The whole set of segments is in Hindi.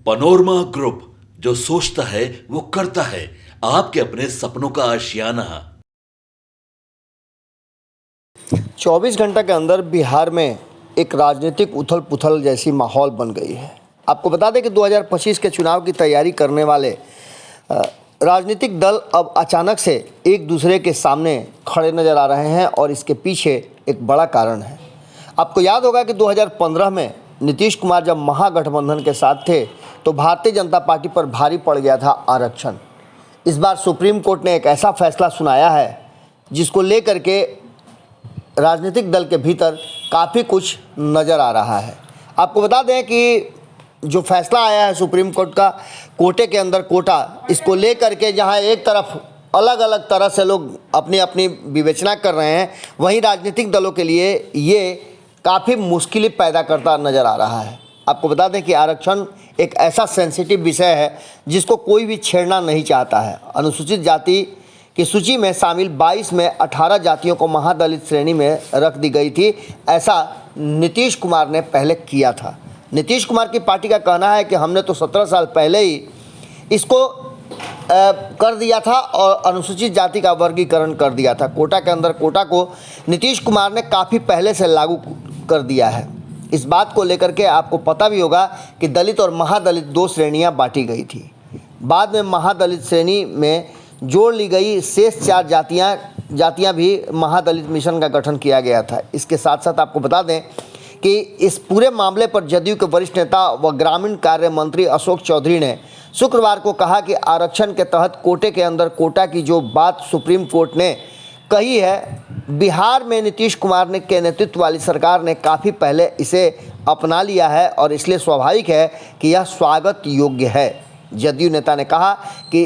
पनोरमा ग्रुप, जो सोचता है वो करता है। आपके अपने सपनों का आशियाना। 24 घंटे के अंदर बिहार में एक राजनीतिक उथल पुथल जैसी माहौल बन गई है। आपको बता दें कि 2025 के चुनाव की तैयारी करने वाले राजनीतिक दल अब अचानक से एक दूसरे के सामने खड़े नजर आ रहे हैं और इसके पीछे एक बड़ा कारण है। आपको याद होगा कि 2015 में नीतीश कुमार जब महागठबंधन के साथ थे तो भारतीय जनता पार्टी पर भारी पड़ गया था आरक्षण। इस बार सुप्रीम कोर्ट ने एक ऐसा फैसला सुनाया है जिसको लेकर के राजनीतिक दल के भीतर काफ़ी कुछ नज़र आ रहा है। आपको बता दें कि जो फैसला आया है सुप्रीम कोर्ट का, कोटे के अंदर कोटा, इसको लेकर के जहां एक तरफ अलग अलग तरह से लोग अपनी अपनी विवेचना कर रहे हैं, वहीं राजनीतिक दलों के लिए ये काफ़ी मुश्किलें पैदा करता नज़र आ रहा है। आपको बता दें कि आरक्षण एक ऐसा सेंसिटिव विषय है जिसको कोई भी छेड़ना नहीं चाहता है। अनुसूचित जाति की सूची में शामिल 22 में 18 जातियों को महादलित श्रेणी में रख दी गई थी। ऐसा नीतीश कुमार ने पहले किया था। नीतीश कुमार की पार्टी का कहना है कि हमने तो 17 साल पहले ही इसको कर दिया था और अनुसूचित जाति का वर्गीकरण कर दिया था। कोटा के अंदर कोटा को नीतीश कुमार ने काफ़ी पहले से लागू कर दिया है। इस बात को लेकर के आपको पता भी होगा कि दलित और महादलित दो श्रेणियां बांटी गई थी। बाद में महादलित श्रेणी में जोड़ ली गई शेष 4 जातियां भी महादलित मिशन का गठन किया गया था। इसके साथ साथ आपको बता दें कि इस पूरे मामले पर जदयू के वरिष्ठ नेता व ग्रामीण कार्य मंत्री अशोक चौधरी ने शुक्रवार को कहा कि आरक्षण के तहत कोटे के अंदर कोटा की जो बात सुप्रीम कोर्ट ने कही है, बिहार में नीतीश कुमार के नेतृत्व वाली सरकार ने काफ़ी पहले इसे अपना लिया है और इसलिए स्वाभाविक है कि यह स्वागत योग्य है। जदयू नेता ने कहा कि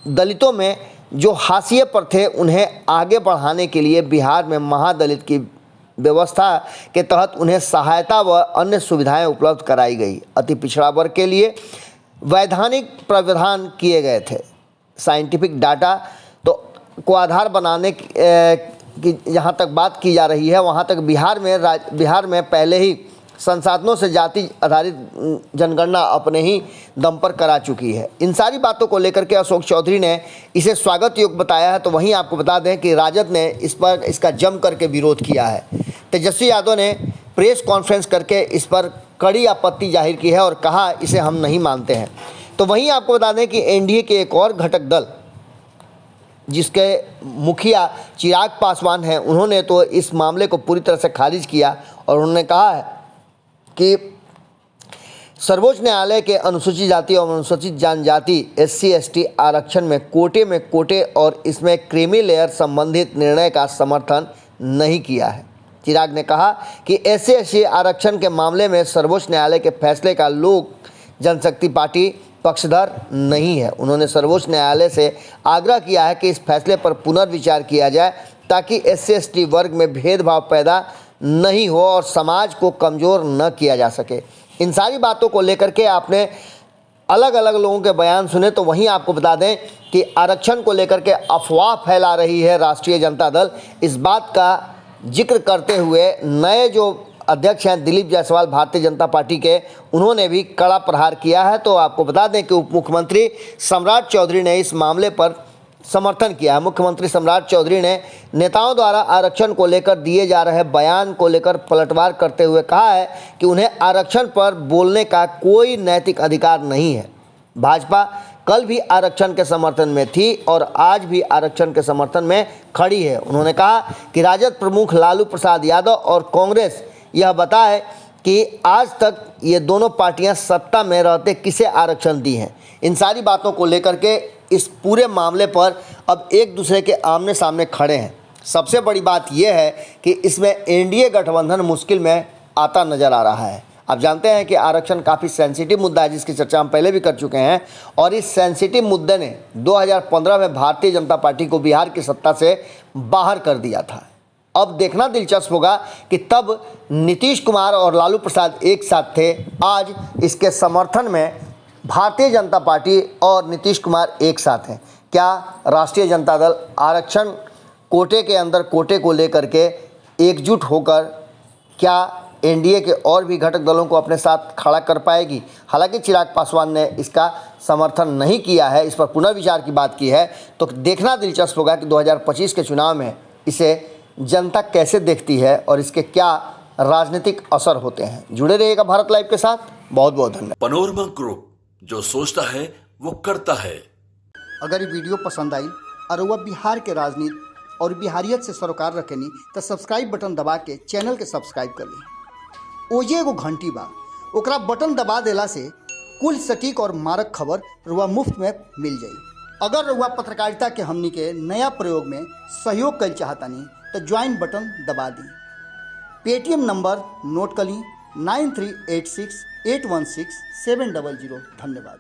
दलितों में जो हाशिए पर थे उन्हें आगे बढ़ाने के लिए बिहार में महादलित की व्यवस्था के तहत उन्हें सहायता व अन्य सुविधाएं उपलब्ध कराई गई। अति पिछड़ा वर्ग के लिए वैधानिक प्रावधान किए गए थे। साइंटिफिक डाटा को आधार बनाने की जहाँ तक बात की जा रही है, वहाँ तक बिहार में पहले ही संसाधनों से जाति आधारित जनगणना अपने ही दम पर करा चुकी है। इन सारी बातों को लेकर के अशोक चौधरी ने इसे स्वागत योग्य बताया है। तो वहीं आपको बता दें कि राजद ने इसका जम करके विरोध किया है। तेजस्वी यादव ने प्रेस कॉन्फ्रेंस करके इस पर कड़ी आपत्ति जाहिर की है और कहा इसे हम नहीं मानते हैं। तो वहीं आपको बता दें कि एनडीए के एक और घटक दल जिसके मुखिया चिराग पासवान हैं, उन्होंने तो इस मामले को पूरी तरह से खारिज किया और उन्होंने कहा है कि सर्वोच्च न्यायालय के अनुसूचित जाति और अनुसूचित जनजाति SC/ST आरक्षण में कोटे और इसमें क्रीमी लेयर संबंधित निर्णय का समर्थन नहीं किया है। चिराग ने कहा कि SC/ST आरक्षण के मामले में सर्वोच्च न्यायालय के फैसले का लोक जनशक्ति पार्टी पक्षधर नहीं है। उन्होंने सर्वोच्च न्यायालय से आग्रह किया है कि इस फैसले पर पुनर्विचार किया जाए ताकि SC/ST वर्ग में भेदभाव पैदा नहीं हो और समाज को कमज़ोर न किया जा सके। इन सारी बातों को लेकर के आपने अलग अलग लोगों के बयान सुने। तो वहीं आपको बता दें कि आरक्षण को लेकर के अफवाह फैला रही है राष्ट्रीय जनता दल। इस बात का जिक्र करते हुए नए जो अध्यक्ष हैं दिलीप जायसवाल भारतीय जनता पार्टी के, उन्होंने भी कड़ा प्रहार किया है। तो आपको बता दें कि उप मुख्यमंत्री सम्राट चौधरी ने इस मामले पर समर्थन किया है। मुख्यमंत्री सम्राट चौधरी ने नेताओं द्वारा आरक्षण को लेकर दिए जा रहे बयान को लेकर पलटवार करते हुए कहा है कि उन्हें आरक्षण पर बोलने का कोई नैतिक अधिकार नहीं है। भाजपा कल भी आरक्षण के समर्थन में थी और आज भी आरक्षण के समर्थन में खड़ी है। उन्होंने कहा कि राजद प्रमुख लालू प्रसाद यादव और कांग्रेस यह बताए कि आज तक ये दोनों पार्टियां सत्ता में रहते किसे आरक्षण दी हैं। इन सारी बातों को लेकर के इस पूरे मामले पर अब एक दूसरे के आमने सामने खड़े हैं। सबसे बड़ी बात यह है कि इसमें एनडीए गठबंधन मुश्किल में आता नज़र आ रहा है। आप जानते हैं कि आरक्षण काफ़ी सेंसिटिव मुद्दा है जिसकी चर्चा हम पहले भी कर चुके हैं और इस सेंसिटिव मुद्दे ने 2015 में भारतीय जनता पार्टी को बिहार की सत्ता से बाहर कर दिया था। अब देखना दिलचस्प होगा कि तब नीतीश कुमार और लालू प्रसाद एक साथ थे, आज इसके समर्थन में भारतीय जनता पार्टी और नीतीश कुमार एक साथ हैं। क्या राष्ट्रीय जनता दल आरक्षण कोटे के अंदर कोटे को लेकर के एकजुट होकर क्या एनडीए के और भी घटक दलों को अपने साथ खड़ा कर पाएगी। हालांकि चिराग पासवान ने इसका समर्थन नहीं किया है, इस पर पुनः विचार की बात की है। तो देखना दिलचस्प होगा कि 2025 के चुनाव में इसे जनता कैसे देखती है और इसके क्या राजनीतिक असर होते हैं। जुड़े रहिएगा भारत लाइव के साथ। बहुत बहुत धन्यवाद। पनोरमा ग्रुप, जो सोचता है वो करता है। अगर ये वीडियो पसंद आई और वह बिहार के राजनीति और बिहारियत से सरोकार रखेनी तो सब्सक्राइब बटन दबा के चैनल के सब्सक्राइब कर ली। ओजे एगो घंटी बा, ओकरा बटन दबा देला से कुल सटीक और मारक खबर रुआ मुफ्त में मिल जाई। अगर रुआ पत्रकारिता के हमनी के नया प्रयोग में सहयोग कर चाहतानी तो ज्वाइन बटन दबा दी। पेटीएम नंबर नोट कर ली 9386816700। धन्यवाद।